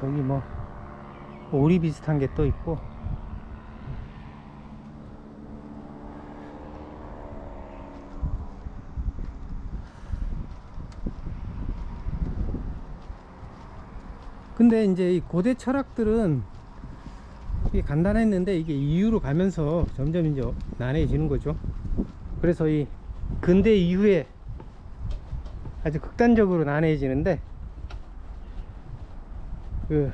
저기 뭐 오리 비슷한 게 또 있고. 근데 이제 이 고대 철학들은 이게 간단했는데 이게 이후로 가면서 점점 이제 난해해지는 거죠. 그래서 이 근대 이후에 아주 극단적으로 난해해지는데, 그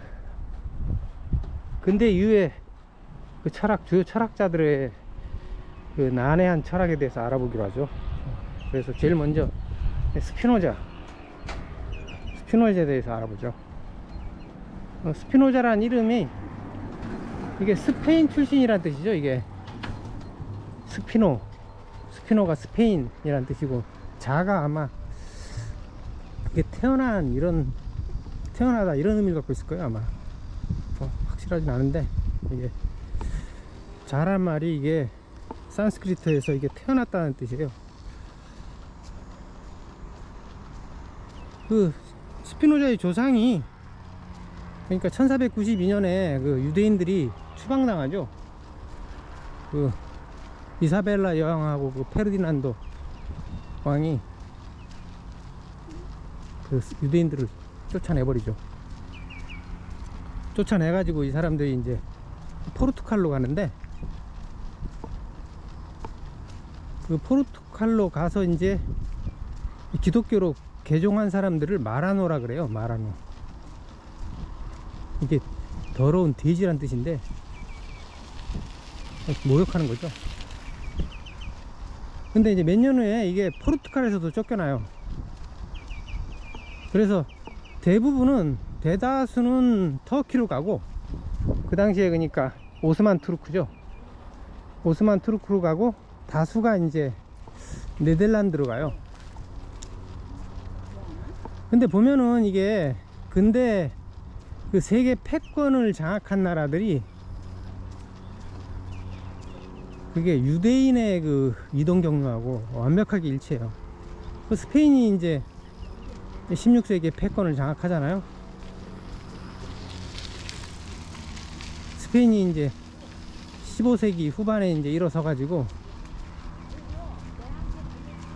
근대 이후에 그 주요 철학자들의 그 난해한 철학에 대해서 알아보기로 하죠. 그래서 제일 먼저 스피노자에 대해서 알아보죠. 스피노자라는 이름이 이게 스페인 출신이란 뜻이죠. 이게 스피노가 스페인이란 뜻이고, 자가 아마 이게 태어나다 이런 의미를 갖고 있을 거예요 아마. 확실하진 않은데, 이게 자란 말이 이게 산스크리트에서 이게 태어났다는 뜻이에요. 그 스피노자의 조상이, 그러니까 1492년에 그 유대인들이 추방당하죠. 그 이사벨라 여왕하고 그 페르디난도 왕이 그 유대인들을 쫓아내버리죠. 쫓아내가지고 이 사람들이 이제 포르투갈로 가는데, 그 포르투갈로 가서 이제 기독교로 개종한 사람들을 마라노라 그래요. 마라노. 이게 더러운 돼지란 뜻인데 모욕하는 거죠. 근데 이제 몇 년 후에 이게 포르투갈에서도 쫓겨나요. 그래서 대다수는 터키로 가고, 그 당시에 그러니까 오스만 투르크죠. 오스만 투르크로 가고, 다수가 이제 네덜란드로 가요. 근데 보면은 이게 근데 그 세계 패권을 장악한 나라들이 그게 유대인의 그 이동 경로하고 완벽하게 일치해요. 그 스페인이 이제 16세기에 패권을 장악하잖아요. 스페인이 이제 15세기 후반에 이제 일어서 가지고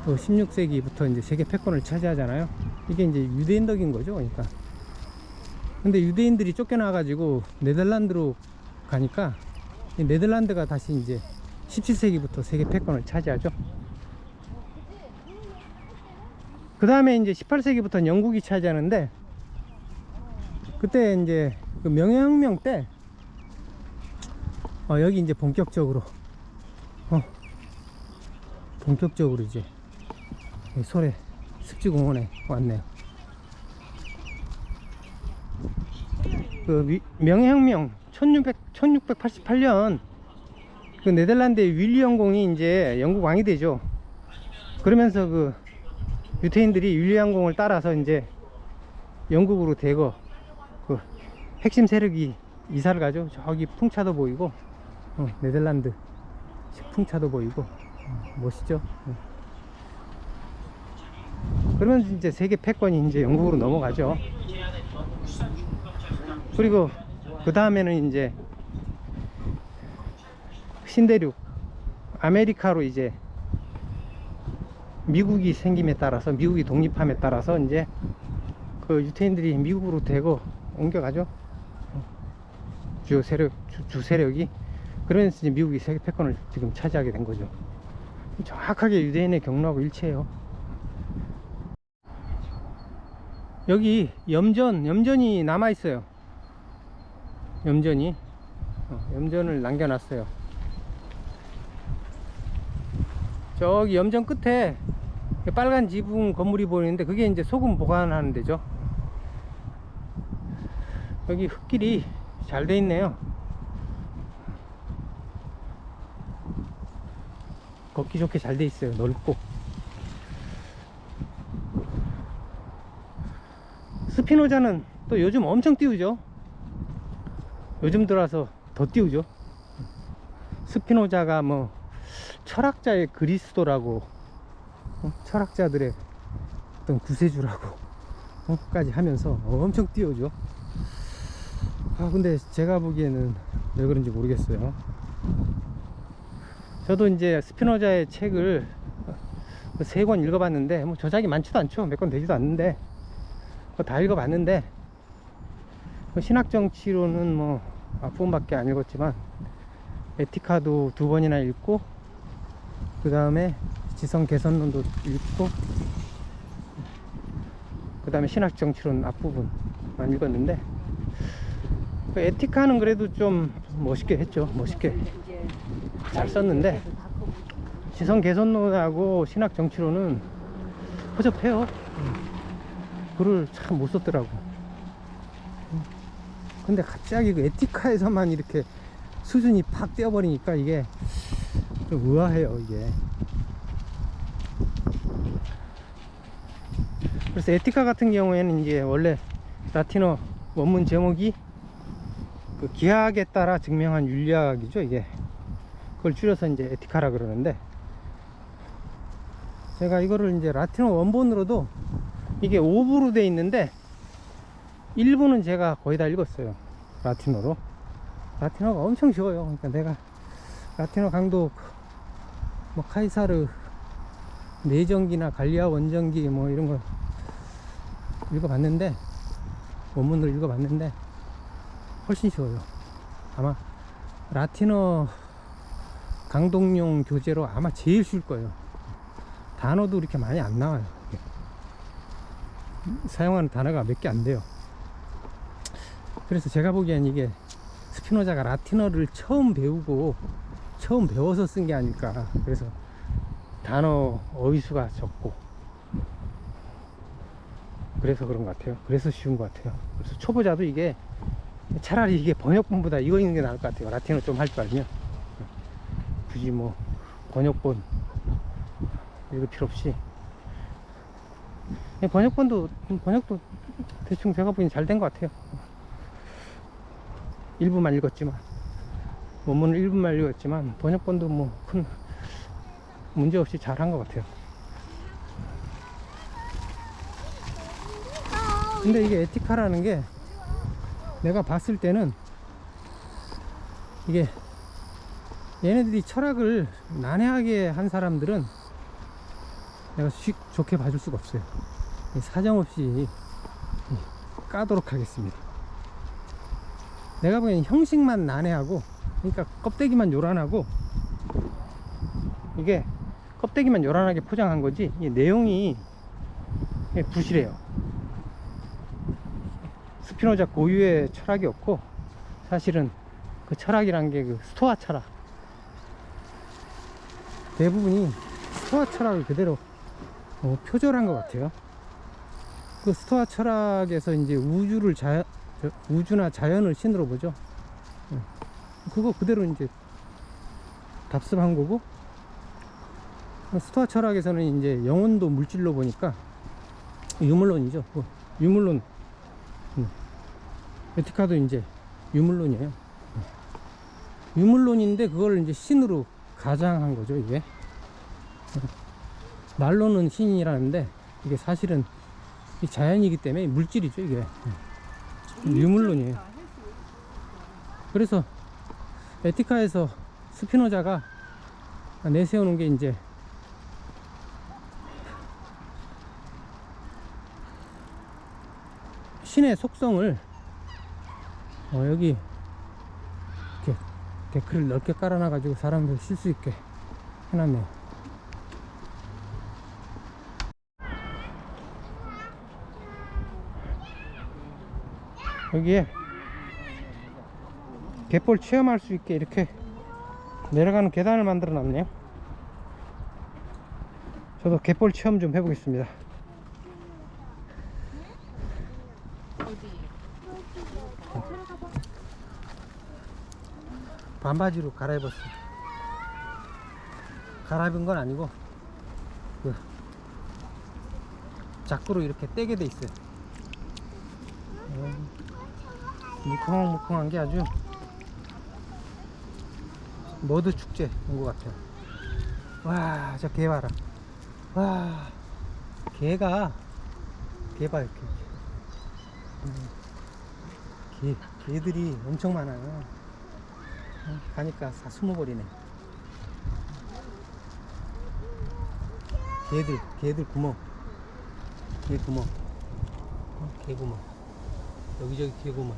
16세기부터 이제 세계 패권을 차지하잖아요. 이게 이제 유대인 덕인 거죠. 그러니까. 근데 유대인들이 쫓겨나 가지고 네덜란드로 가니까, 이 네덜란드가 다시 이제 17세기부터 세계 패권을 차지하죠. 그 다음에 이제 18세기부터는 영국이 차지하는데, 그때 이제 그 명예혁명 때 여기 이제 본격적으로 이제 소래 습지공원에 왔네요. 그 명예혁명 1688년 그 네덜란드의 윌리 영공이 이제 영국 왕이 되죠. 그러면서 그 유태인들이 윌리 영공을 따라서 이제 영국으로 대거 그 핵심 세력이 이사를 가죠. 저기 풍차도 보이고, 네덜란드 풍차도 보이고, 멋있죠. 그러면 이제 세계 패권이 이제 영국으로 넘어가죠. 그리고 그 다음에는 이제 신대륙 아메리카로 이제 미국이 생김에 따라서, 미국이 독립함에 따라서 이제 그 유태인들이 미국으로 대거 옮겨가죠. 주 세력이. 그러면서 이제 미국이 세계 패권을 지금 차지하게 된 거죠. 정확하게 유대인의 경로하고 일치해요. 여기 염전이 남아 있어요. 염전을 남겨놨어요. 저기 염전 끝에 빨간 지붕 건물이 보이는데, 그게 이제 소금 보관하는 데죠. 여기 흙길이 잘 돼 있네요. 걷기 좋게 잘 돼 있어요. 넓고. 스피노자는 또 요즘 엄청 띄우죠. 요즘 들어서 더 띄우죠. 스피노자가 뭐 철학자의 그리스도라고, 철학자들의 어떤 구세주라고 까지 하면서 엄청 띄우죠. 근데 제가 보기에는 왜 그런지 모르겠어요. 저도 이제 스피노자의 책을 3권 읽어봤는데, 뭐 저작이 많지도 않죠. 몇 권 되지도 않는데, 그거 다 읽어봤는데, 신학정치론은 뭐 앞부분밖에 안 읽었지만, 에티카도 2번이나 읽고, 그 다음에 지성개선론도 읽고, 그 다음에 신학정치론 앞부분만 읽었는데, 그 에티카는 그래도 좀 멋있게 했죠. 멋있게 잘 썼는데, 지성개선론하고 신학정치론은 허접해요. 글을 참 못 썼더라고. 근데 갑자기 그 에티카에서만 이렇게 수준이 팍 뛰어버리니까 이게 좀 의아해요, 이게. 그래서 에티카 같은 경우에는 이제 원래 라틴어 원문 제목이 그 기하학에 따라 증명한 윤리학이죠, 이게. 그걸 줄여서 이제 에티카라 그러는데, 제가 이거를 이제 라틴어 원본으로도 이게 5부로 돼 있는데 1부는 제가 거의 다 읽었어요, 라틴어로. 라틴어가 엄청 쉬워요. 그러니까 내가 라틴어 강도 뭐 카이사르 내전기나 갈리아 원전기 뭐 이런 거 읽어봤는데, 원문으로 읽어봤는데 훨씬 쉬워요. 아마 라틴어 강독용 교재로 아마 제일 쉬울 거예요. 단어도 이렇게 많이 안 나와요. 사용하는 단어가 몇 개 안 돼요. 그래서 제가 보기엔 이게 스피노자가 라틴어를 처음 배우고 처음 배워서 쓴 게 아닐까. 그래서 단어 어휘수가 적고 그래서 그런 것 같아요. 그래서 쉬운 것 같아요. 그래서 초보자도 이게 차라리 이게 번역본보다 이거 읽는 게 나을 것 같아요. 라틴어 좀 할 줄 알면. 굳이 뭐 번역본 읽을 필요 없이 번역도 대충 제가 보기엔 잘 된 것 같아요. 일부만 읽었지만, 원문을 일부만 읽었지만 번역본도 뭐 큰 문제 없이 잘 한 것 같아요. 근데 이게 에티카라는 게 내가 봤을 때는 이게 얘네들이 철학을 난해하게 한 사람들은 내가 좋게 봐줄 수가 없어요. 사정없이 까도록 하겠습니다. 내가 보기엔 형식만 난해하고, 그러니까 껍데기만 요란하고, 이게 껍데기만 요란하게 포장한 거지 이 내용이 부실해요. 스피노자 고유의 철학이 없고, 사실은 그 철학이란 게 그 스토아 철학, 대부분이 스토아 철학을 그대로 표절한 것 같아요. 그 스토아 철학에서 이제 우주나 자연을 신으로 보죠. 그거 그대로 이제 답습한 거고, 스토아 철학에서는 이제 영혼도 물질로 보니까 유물론이죠. 유물론. 에티카도 이제 유물론이에요. 유물론인데 그걸 이제 신으로 가장한 거죠, 이게. 말로는 신이라는데 이게 사실은 자연이기 때문에 물질이죠, 이게. 유물론이에요. 그래서 에티카에서 스피노자가 내세우는 게 이제 신의 속성을 여기 이렇게 데크를 넓게 깔아놔 가지고 사람들 쉴 수 있게 해놨네요. 여기에 갯벌 체험할 수 있게 이렇게 내려가는 계단을 만들어 놨네요. 저도 갯벌 체험 좀 해보겠습니다. 반바지로 갈아입었어요. 갈아입은 건 아니고 그 자꾸로 이렇게 떼게 돼 있어요. 물컹물컹한 게 아주 머드 축제 온 것 같아요. 와, 저 개 봐라. 와, 개 봐, 이렇게. 얘들이 엄청 많아요. 가니까 다 숨어버리네. 개들 구멍. 개 구멍. 개 구멍. 여기저기 개 구멍.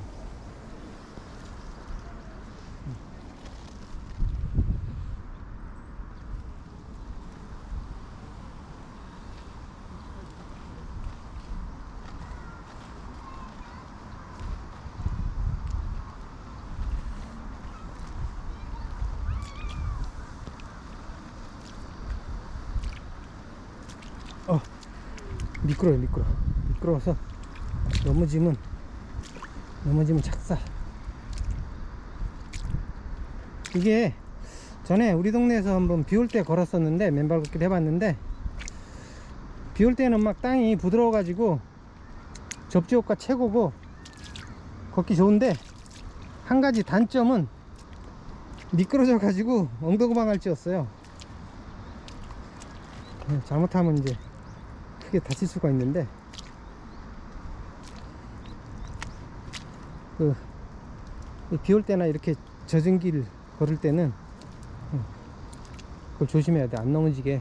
미끄러워서 넘어지면 착사. 이게 전에 우리 동네에서 한번 비 올 때 걸었었는데, 맨발 걷기도 해봤는데, 비 올 때는 막 땅이 부드러워 가지고 접지 효과 최고고 걷기 좋은데, 한 가지 단점은 미끄러져 가지고 엉덩방아를 잘못하면 이제 크게 다칠 수가 있는데, 비 올 때나 이렇게 젖은 길 걸을 때는 그걸 조심해야 돼. 안 넘어지게.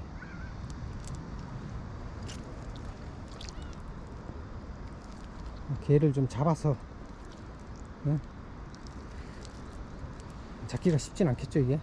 개를 좀 잡아서, 잡기가 쉽진 않겠죠, 이게.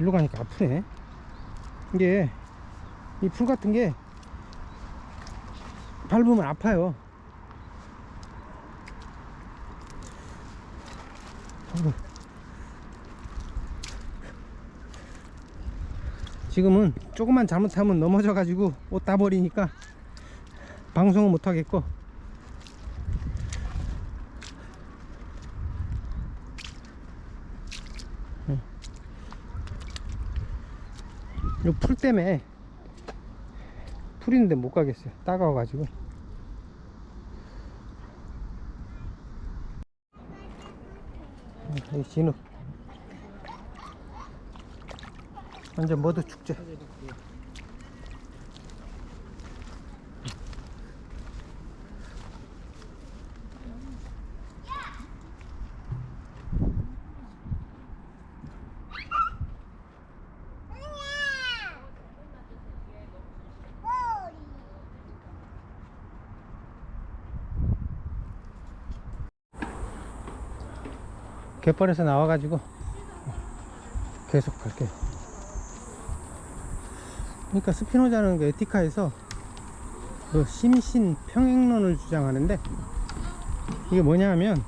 일로 가니까 아프네. 이게 이 풀 같은 게 밟으면 아파요. 지금은 조금만 잘못하면 넘어져 가지고 옷 다 버리니까 방송은 못 하겠고, 이 풀 때문에, 풀 있는데 못 가겠어요. 따가워가지고. 이 진흙 완전 머드 축제. 갯벌에서 나와가지고 계속 갈게요. 그러니까 스피노자는 그 에티카에서 그 심신 평행론을 주장하는데, 이게 뭐냐 하면,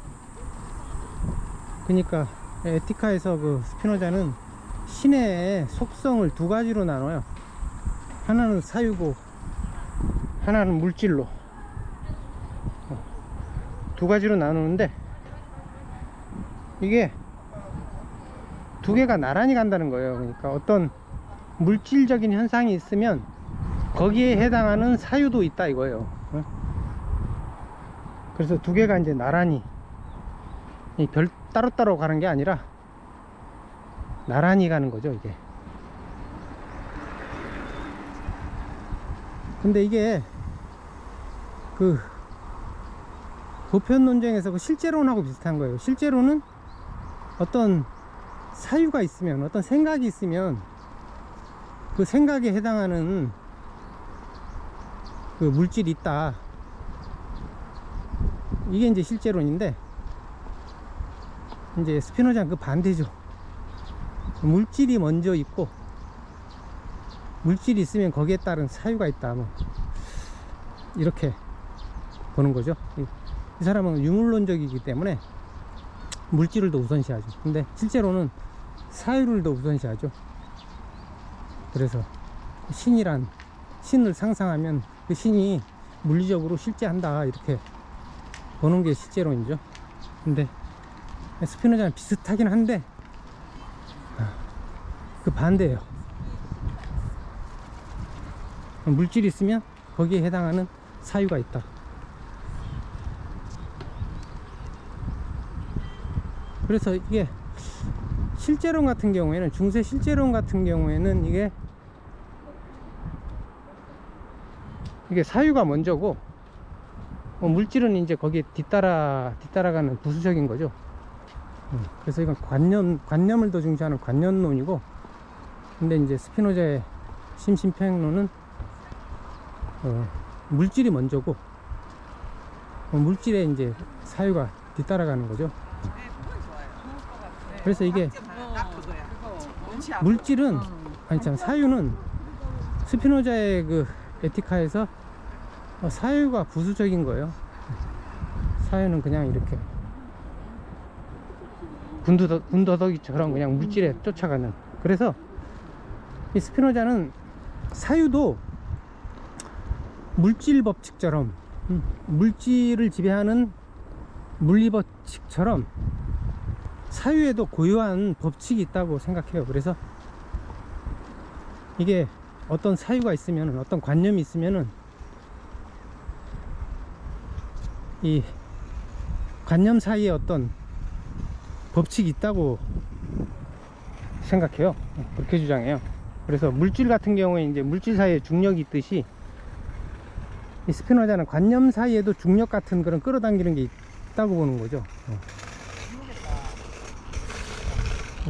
그러니까 에티카에서 그 스피노자는 신의 속성을 두 가지로 나눠요. 하나는 사유고 하나는 물질로, 두 가지로 나누는데, 이게 두 개가 나란히 간다는 거예요. 그러니까 어떤 물질적인 현상이 있으면 거기에 해당하는 사유도 있다 이거예요. 그래서 두 개가 이제 나란히, 따로따로 가는 게 아니라 나란히 가는 거죠, 이게. 근데 이게 그 보편 논쟁에서 그 실제론하고 비슷한 거예요. 실제론은 어떤 사유가 있으면, 어떤 생각이 있으면 그 생각에 해당하는 그 물질이 있다, 이게 이제 실제론인데, 이제 스피노자는 그 반대죠. 물질이 먼저 있고, 물질이 있으면 거기에 따른 사유가 있다, 뭐 이렇게 보는 거죠. 이 사람은 유물론적이기 때문에 물질을 더 우선시하죠. 근데 실제로는 사유를 더 우선시하죠. 그래서 신을 상상하면 그 신이 물리적으로 실제한다, 이렇게 보는 게 실제론이죠. 근데 스피노자는 비슷하긴 한데 그 반대예요. 물질이 있으면 거기에 해당하는 사유가 있다. 그래서 이게 실제론 같은 경우에는, 중세 실제론 같은 경우에는 이게 사유가 먼저고, 물질은 이제 거기에 뒤따라가는 부수적인 거죠. 그래서 이건 관념을 더 중시하는 관념론이고, 근데 이제 스피노자의 심신평론은 물질이 먼저고, 물질에 이제 사유가 뒤따라가는 거죠. 그래서 이게 물질은, 아니 참, 사유는 스피노자의 그 에티카에서 사유가 부수적인 거예요. 사유는 그냥 이렇게 군더더기처럼 그냥 물질에 쫓아가는. 그래서 이 스피노자는 사유도 물질 법칙처럼, 물질을 지배하는 물리 법칙처럼 사유에도 고유한 법칙이 있다고 생각해요. 그래서 이게 어떤 사유가 있으면, 어떤 관념이 있으면은 이 관념 사이에 어떤 법칙이 있다고 생각해요. 그렇게 주장해요. 그래서 물질 같은 경우에 이제 물질 사이에 중력이 있듯이, 이 스피노자는 관념 사이에도 중력 같은 그런 끌어당기는 게 있다고 보는 거죠.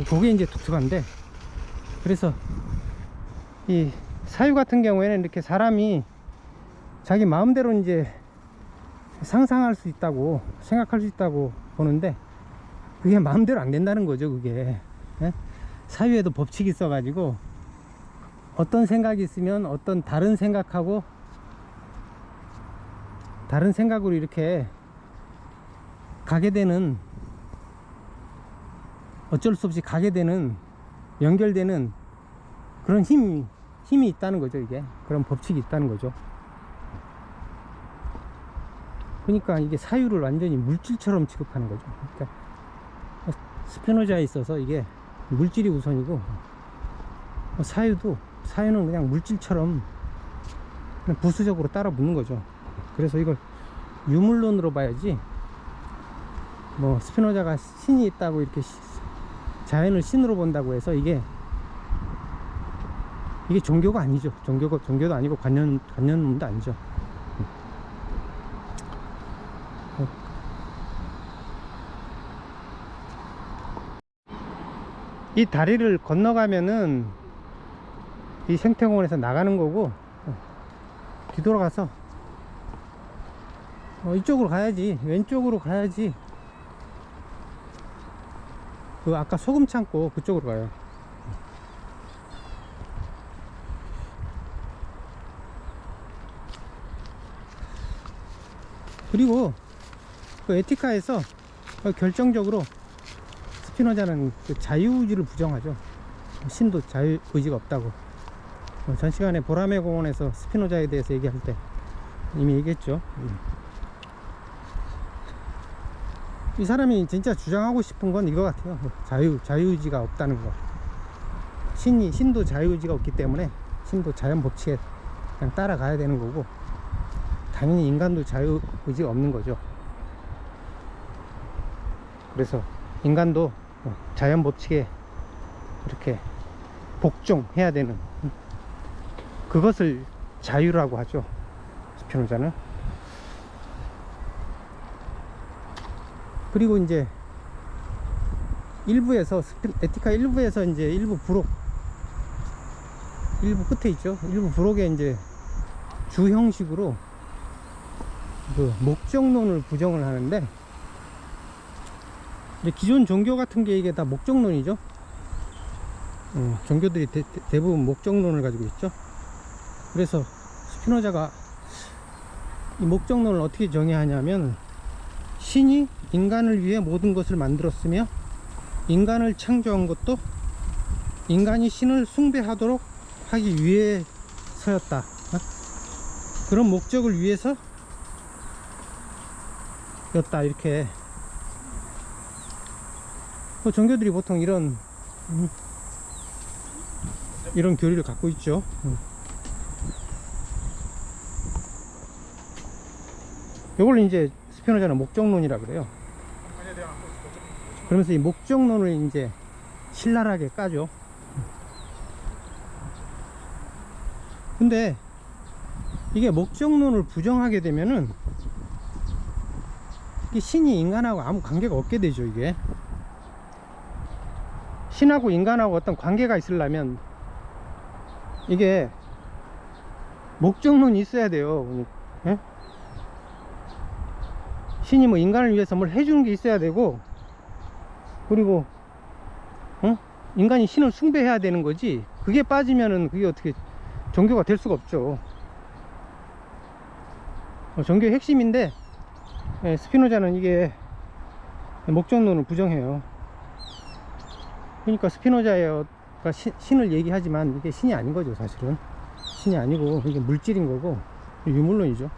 그게 이제 독특한데, 그래서 이 사유 같은 경우에는 이렇게 사람이 자기 마음대로 이제 상상할 수 있다고, 생각할 수 있다고 보는데, 그게 마음대로 안 된다는 거죠. 그게 사유에도 법칙이 있어 가지고, 어떤 생각이 있으면 어떤 다른 생각하고 다른 생각으로 이렇게 가게 되는, 어쩔 수 없이 가게 되는, 연결되는 그런 힘이 있다는 거죠. 이게 그런 법칙이 있다는 거죠. 그러니까 이게 사유를 완전히 물질처럼 취급하는 거죠. 그러니까 스피노자에 있어서 이게 물질이 우선이고, 사유는 그냥 물질처럼 그냥 부수적으로 따라 붙는 거죠. 그래서 이걸 유물론으로 봐야지, 뭐 스피노자가 신이 있다고 이렇게 자연을 신으로 본다고 해서 이게 종교가 아니죠. 종교도 아니고 관념론도 아니죠. 이 다리를 건너가면은 이 생태공원에서 나가는 거고, 뒤돌아가서 이쪽으로 가야지, 왼쪽으로 가야지. 그 아까 소금 창고 그쪽으로 가요. 그리고 그 에티카에서 결정적으로 스피노자는 그 자유의지를 부정하죠. 신도 자유의지가 없다고. 전 시간에 보라매 공원에서 스피노자에 대해서 얘기할 때 이미 얘기했죠. 이 사람이 진짜 주장하고 싶은 건 이거 같아요. 자유의지가 없다는 거. 신도 자유의지가 없기 때문에 신도 자연 법칙에 그냥 따라가야 되는 거고, 당연히 인간도 자유의지가 없는 거죠. 그래서 인간도 자연 법칙에 이렇게 복종해야 되는, 그것을 자유라고 하죠, 스피노자는. 그리고 이제 에티카 일부에서 이제 일부 끝에 있죠. 일부 부록에 이제 주 형식으로 그 목적론을 부정을 하는데, 이제 기존 종교 같은 게 이게 다 목적론이죠. 종교들이 대부분 목적론을 가지고 있죠. 그래서 스피노자가 이 목적론을 어떻게 정의하냐면, 신이 인간을 위해 모든 것을 만들었으며 인간을 창조한 것도 인간이 신을 숭배하도록 하기 위해서였다. 그런 목적을 위해서 였다. 이렇게 종교들이 보통 이런 교리를 갖고 있죠. 요걸 이제 스피노자는 목적론이라 그래요. 그러면서 이 목적론을 이제 신랄하게 까죠. 근데 이게 목적론을 부정하게 되면은 이게 신이 인간하고 아무 관계가 없게 되죠. 이게 신하고 인간하고 어떤 관계가 있으려면 이게 목적론이 있어야 돼요. 예? 신이 뭐 인간을 위해서 뭘 해주는 게 있어야 되고, 그리고 인간이 신을 숭배해야 되는 거지. 그게 빠지면은 그게 어떻게 종교가 될 수가 없죠. 종교의 핵심인데, 예, 스피노자는 이게 목적론을 부정해요. 그러니까 스피노자가 신을 얘기하지만 이게 신이 아닌 거죠. 사실은 신이 아니고 이게 물질인 거고 유물론이죠.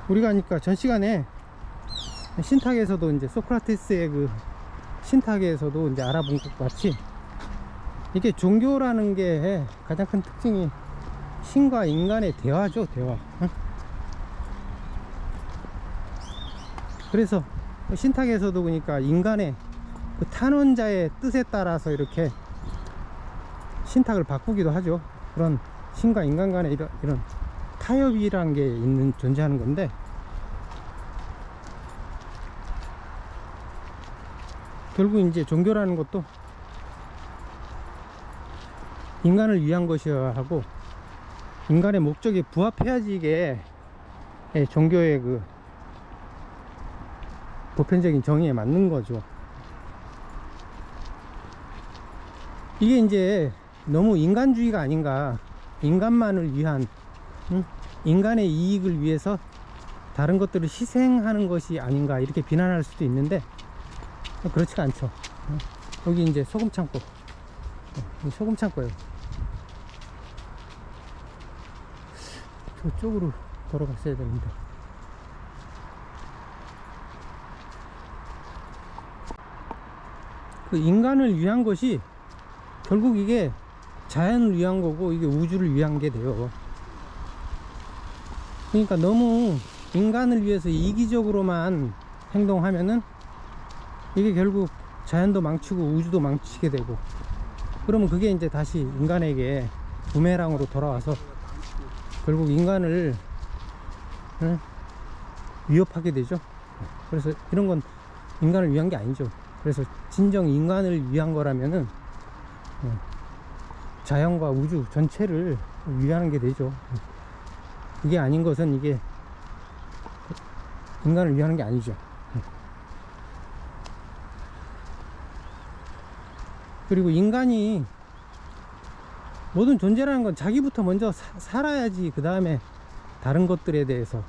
우리가 하니까 전 시간에 신탁에서도 이제 소크라테스의 그 신탁에서도 이제 알아본 것 같이, 이게 종교라는 게 가장 큰 특징이 신과 인간의 대화죠. 대화. 그래서 신탁에서도 그러니까 인간의 그 탄원자의 뜻에 따라서 이렇게 신탁을 바꾸기도 하죠. 그런 신과 인간 간의 이런 타협이란 게 존재하는 건데, 결국 이제 종교라는 것도 인간을 위한 것이어야 하고 인간의 목적에 부합해야지 이게 종교의 그 보편적인 정의에 맞는 거죠. 이게 이제 너무 인간주의가 아닌가, 인간만을 위한, 인간의 이익을 위해서 다른 것들을 희생하는 것이 아닌가, 이렇게 비난할 수도 있는데 그렇지가 않죠. 여기 이제 소금 창고, 소금 창고예요. 저쪽으로 걸어갔어야 되는데. 그 인간을 위한 것이 결국 이게 자연을 위한 거고 이게 우주를 위한 게 돼요. 그러니까 너무 인간을 위해서 이기적으로만 행동하면은 이게 결국 자연도 망치고 우주도 망치게 되고, 그러면 그게 이제 다시 인간에게 부메랑으로 돌아와서 결국 인간을 위협하게 되죠. 그래서 이런 건 인간을 위한 게 아니죠. 그래서 진정 인간을 위한 거라면은 자연과 우주 전체를 위하는 게 되죠. 그게 아닌 것은 이게 인간을 위하는 게 아니죠. 그리고 인간이 모든 존재라는 건 자기부터 먼저 살아야지 그 다음에 다른 것들에 대해서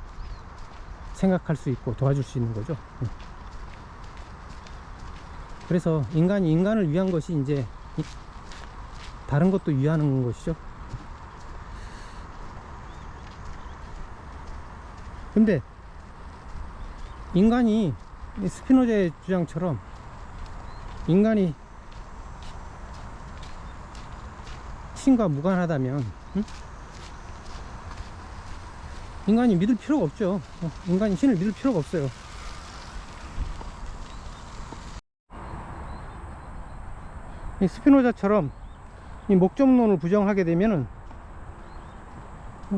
생각할 수 있고 도와줄 수 있는 거죠. 그래서 인간이 인간을 위한 것이 이제 다른 것도 위하는 것이죠. 근데 인간이 스피노자의 주장처럼 인간이 신과 무관하다면 인간이 믿을 필요가 없죠. 인간이 신을 믿을 필요가 없어요. 이 스피노자처럼 이 목적론을 부정하게 되면은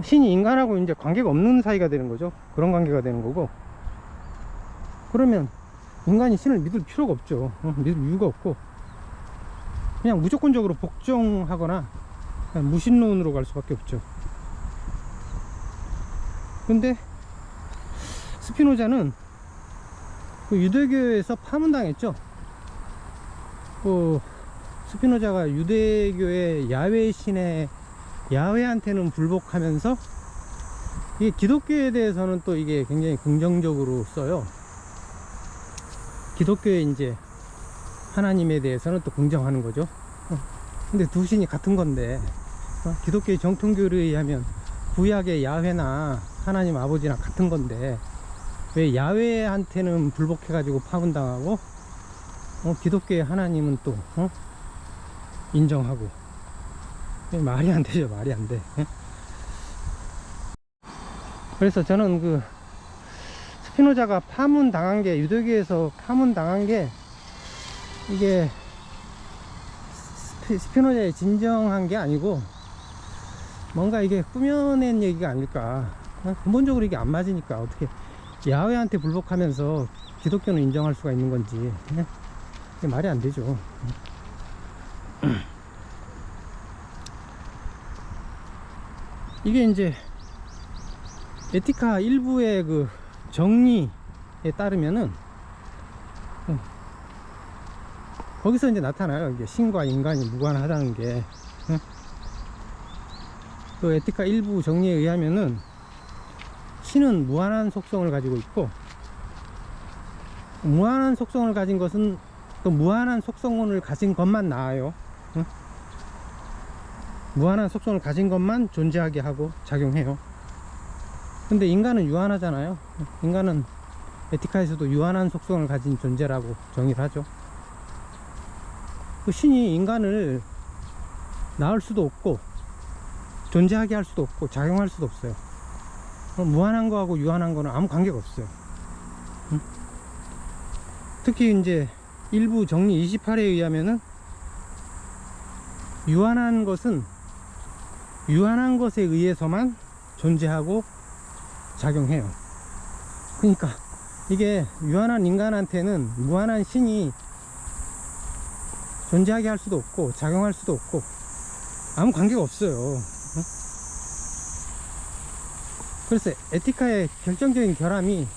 신이 인간하고 이제 관계가 없는 사이가 되는 거죠. 그런 관계가 되는 거고, 그러면 인간이 신을 믿을 필요가 없죠. 믿을 이유가 없고 그냥 무조건적으로 복종하거나 무신론으로 갈 수밖에 없죠. 근데 스피노자는 그 유대교에서 파문당했죠. 스피노자가 유대교의 야훼 신의 야훼한테는 불복하면서 이게 기독교에 대해서는 또 이게 굉장히 긍정적으로 써요. 기독교의 이제 하나님에 대해서는 또 긍정하는 거죠. 근데 두 신이 같은 건데, 기독교의 정통교를 의하면 구약의 야훼나 하나님 아버지나 같은 건데 왜 야훼한테는 불복해 가지고 파문당하고 기독교의 하나님은 또 인정하고, 말이 안 되죠. 말이 안 돼. 그래서 저는 그 스피노자가 파문 당한 게, 유도기에서 파문 당한 게 이게 스피노자의 진정한 게 아니고 뭔가 이게 꾸며낸 얘기가 아닐까. 근본적으로 이게 안 맞으니까 어떻게 야훼한테 불복하면서 기독교는 인정할 수가 있는 건지 이게 말이 안 되죠. 이게 이제 에티카 일부의 그 정리에 따르면은 거기서 이제 나타나요. 이게 신과 인간이 무관하다는 게. 그 에티카 일부 정리에 의하면은 신은 무한한 속성을 가지고 있고, 무한한 속성을 가진 것은 또 무한한 속성을 가진 것만 나아요. 무한한 속성을 가진 것만 존재하게 하고 작용해요. 근데 인간은 유한하잖아요. 인간은 에티카에서도 유한한 속성을 가진 존재라고 정의를 하죠. 그 신이 인간을 낳을 수도 없고 존재하게 할 수도 없고 작용할 수도 없어요. 무한한 거하고 유한한 거는 아무 관계가 없어요. 특히 이제 일부 정리 28에 의하면은 유한한 것은 유한한 것에 의해서만 존재하고 작용해요. 그러니까 이게 유한한 인간한테는 무한한 신이 존재하게 할 수도 없고 작용할 수도 없고 아무 관계가 없어요. 그래서 에티카의 결정적인 결함이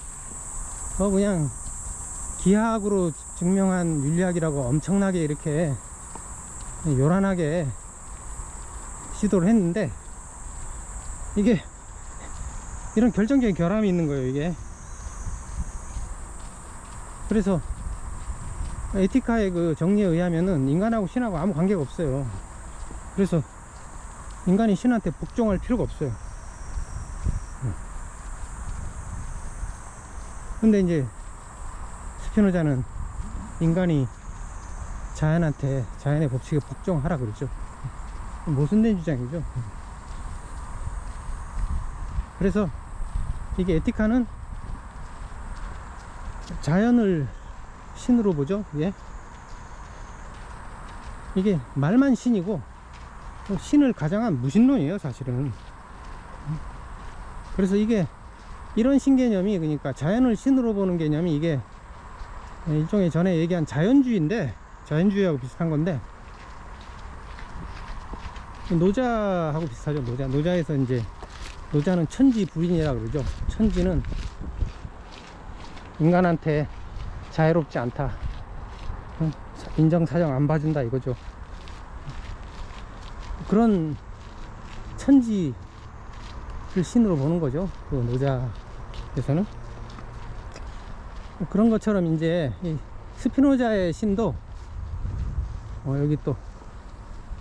그냥 기하학으로 증명한 윤리학이라고 엄청나게 이렇게 요란하게 시도를 했는데, 이게 이런 결정적인 결함이 있는 거예요, 이게. 그래서 에티카의 그 정리에 의하면은 인간하고 신하고 아무 관계가 없어요. 그래서 인간이 신한테 복종할 필요가 없어요. 근데 이제 스피노자는 인간이 자연한테, 자연의 법칙에 복종하라 그러죠. 모순된 주장이죠. 그래서 이게 에티카는 자연을 신으로 보죠. 이게 말만 신이고 신을 가장한 무신론이에요, 사실은. 그래서 이게 이런 신개념이, 그러니까 자연을 신으로 보는 개념이 이게 일종의 전에 얘기한 자연주의인데, 자연주의하고 비슷한 건데, 노자하고 비슷하죠. 노자에서 이제 노자는 천지부인이라고 그러죠. 천지는 인간한테 자유롭지 않다, 인정사정 안 봐준다 이거죠. 그런 천지를 신으로 보는 거죠, 그 노자에서는. 그런 것처럼 이제 이 스피노자의 신도 여기 또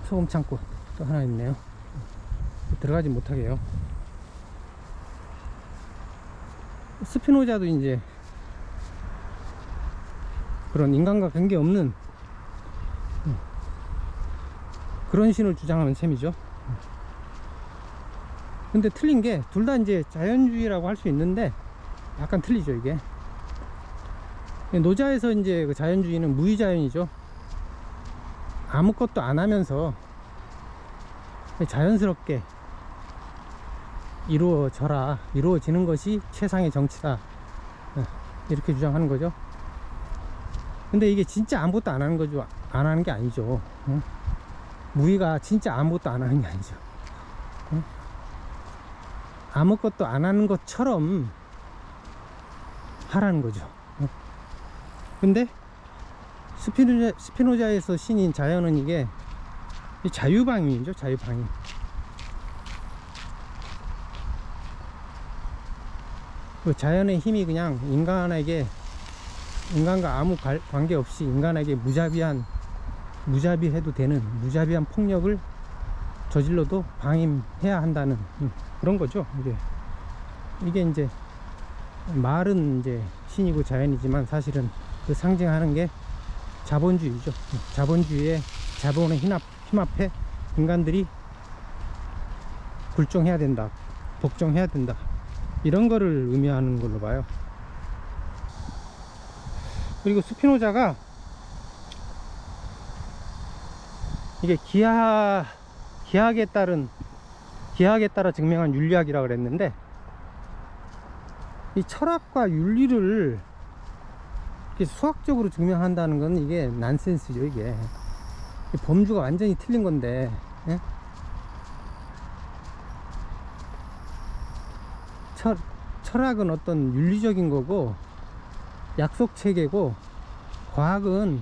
소금 창고 또 하나 있네요. 들어가지 못하게 해요. 스피노자도 이제 그런 인간과 관계없는 그런 신을 주장하는 셈이죠. 근데 틀린 게, 둘 다 이제 자연주의라고 할 수 있는데 약간 틀리죠, 이게. 노자에서 이제 그 자연주의는 무의자연이죠. 아무것도 안 하면서 자연스럽게 이루어지는 것이 최상의 정치다, 이렇게 주장하는 거죠. 근데 이게 진짜 아무것도 안 하는 거죠. 안 하는 게 아니죠. 무의가 진짜 아무것도 안 하는 게 아니죠. 아무것도 안 하는 것처럼 하라는 거죠. 근데 스피노자에서 신인 자연은 이게 자유방임이죠. 자유방임. 그 자연의 힘이 그냥 인간과 아무 관계없이 인간에게 무자비해도 되는, 무자비한 폭력을 저질러도 방임해야 한다는 그런 거죠. 이게 이제 말은 이제 신이고 자연이지만 사실은 그 상징하는 게 자본주의죠. 자본주의에 자본에 힘합해 인간들이 굴종해야 된다, 복종해야 된다, 이런 거를 의미하는 걸로 봐요. 그리고 스피노자가 이게 기하학에 따라 증명한 윤리학이라고 그랬는데, 이 철학과 윤리를 이렇게 수학적으로 증명한다는 건 이게 난센스죠. 이게 범주가 완전히 틀린 건데, 예? 철학은 어떤 윤리적인 거고 약속 체계고, 과학은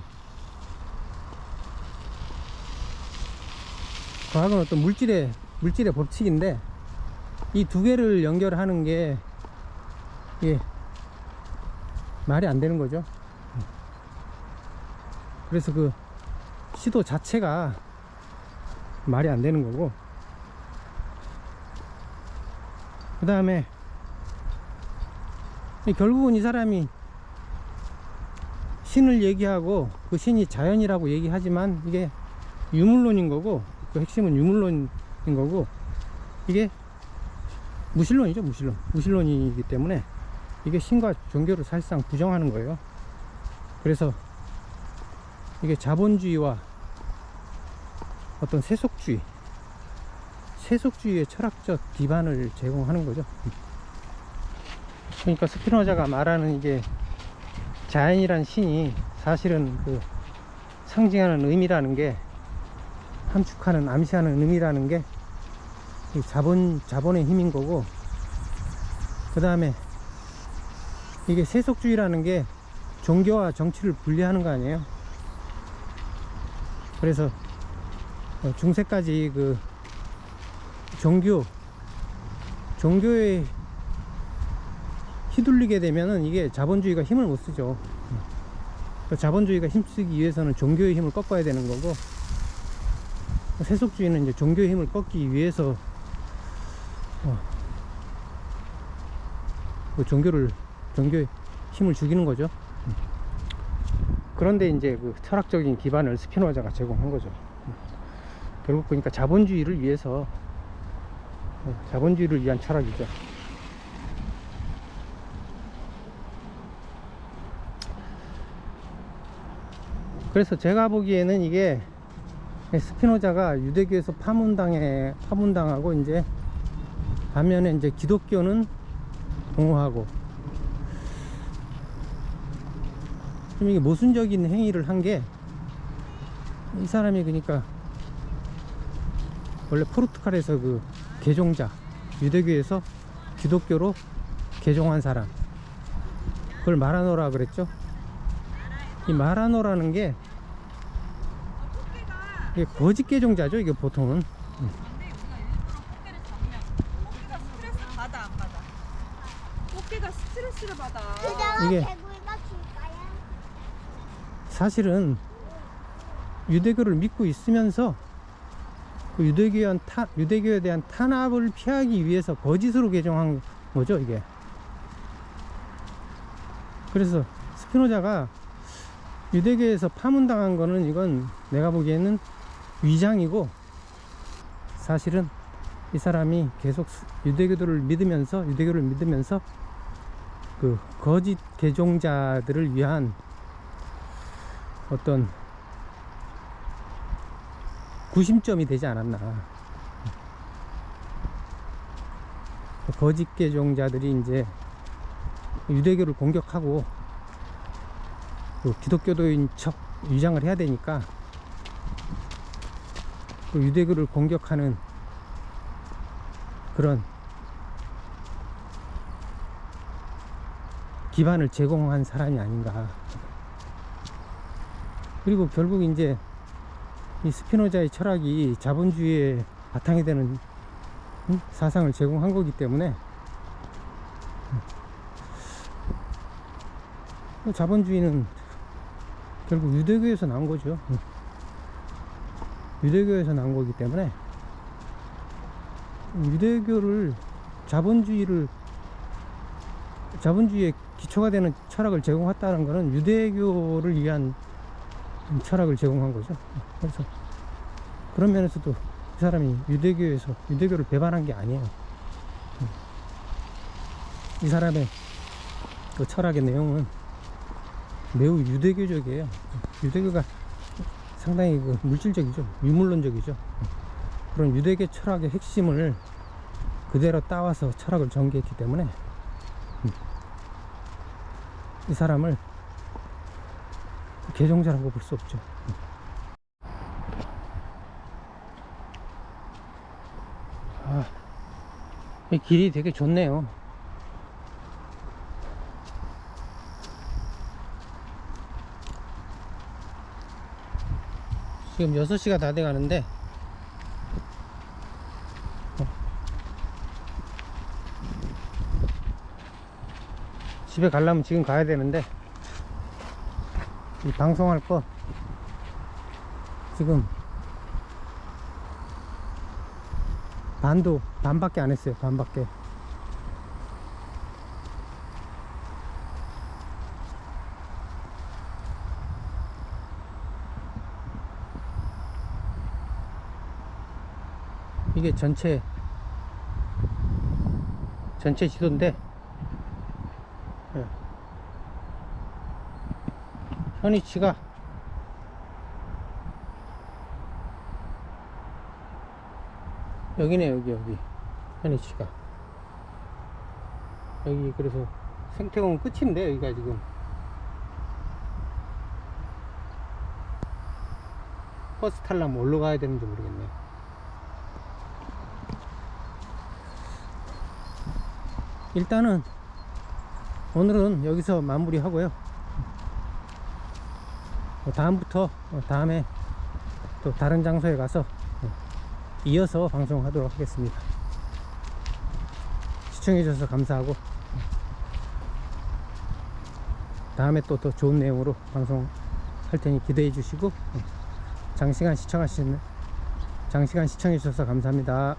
어떤 물질의 법칙인데, 이 두 개를 연결하는 게 이게 말이 안 되는 거죠. 그래서 그 시도 자체가 말이 안 되는 거고, 그 다음에 결국은 이 사람이 신을 얘기하고 그 신이 자연이라고 얘기하지만 이게 유물론인 거고, 그 핵심은 유물론인 거고, 이게 무신론이죠. 무신론이기 때문에 이게 신과 종교를 사실상 부정하는 거예요. 그래서 이게 자본주의와 어떤 세속주의의 철학적 기반을 제공하는 거죠. 그러니까 스피노자가 말하는 이게 자연이란 신이 사실은 그 상징하는 의미라는 게, 함축하는, 암시하는 의미라는 게 이 자본의 힘인 거고, 그 다음에 이게 세속주의라는 게 종교와 정치를 분리하는 거 아니에요. 그래서 중세까지 그 종교에 휘둘리게 되면은 이게 자본주의가 힘을 못 쓰죠. 자본주의가 힘쓰기 위해서는 종교의 힘을 꺾어야 되는 거고, 세속주의는 이제 종교의 힘을 꺾기 위해서 그 종교의 힘을 죽이는 거죠. 그런데 이제 그 철학적인 기반을 스피노자가 제공한 거죠. 결국 보니까 자본주의를 위해서, 자본주의를 위한 철학이죠. 그래서 제가 보기에는 이게 스피노자가 유대교에서 파문당하고, 이제 반면에 이제 기독교는 옹호하고, 좀 이게 모순적인 행위를 한 게, 이 사람이 그러니까 원래 포르투갈에서 그 개종자, 유대교에서 기독교로 개종한 사람, 그걸 마라노라 그랬죠. 이 마라노라는 게 이게 거짓 개종자죠. 이게 보통은. 꽃게가 스트레스를 받아. 이게 사실은 유대교를 믿고 있으면서 그 유대교에 대한 탄압을 피하기 위해서 거짓으로 개종한 거죠, 이게. 그래서 스피노자가 유대교에서 파문당한 거는, 이건 내가 보기에는 위장이고, 사실은 이 사람이 계속 유대교를 믿으면서 그 거짓 개종자들을 위한 어떤 구심점이 되지 않았나. 거짓 개종자들이 이제 유대교를 공격하고 그 기독교도인 척 위장을 해야 되니까, 그 유대교를 공격하는 그런 기반을 제공한 사람이 아닌가. 그리고 결국 이제 이 스피노자의 철학이 자본주의의 바탕이 되는 사상을 제공한 거기 때문에, 자본주의는 결국 유대교에서 나온 거죠. 유대교에서 나온 거기 때문에, 유대교를 자본주의의 기초가 되는 철학을 제공했다는 것은 유대교를 위한 철학을 제공한 거죠. 그래서 그런 면에서도 이 사람이 유대교를 배반한 게 아니에요. 이 사람의 그 철학의 내용은 매우 유대교적이에요. 유대교가 상당히 그 물질적이죠. 유물론적이죠. 그런 유대교 철학의 핵심을 그대로 따와서 철학을 전개했기 때문에 이 사람을 개종자라고 볼 수 없죠. 이 길이 되게 좋네요. 지금 6시가 다 돼 가는데 집에 가려면 지금 가야 되는데 이 방송할 거 지금 반밖에 안 했어요. 반밖에. 이게 전체 지도인데 현위치가 여기네. 여기 현위치가 여기. 그래서 생태공원 끝인데 여기가 지금 버스 타려면 어디로 가야 되는지 모르겠네. 일단은 오늘은 여기서 마무리 하고요. 다음에 또 다른 장소에 가서 이어서 방송하도록 하겠습니다. 시청해주셔서 감사하고 다음에 또 더 좋은 내용으로 방송할 테니 기대해 주시고 장시간 시청해주셔서 감사합니다.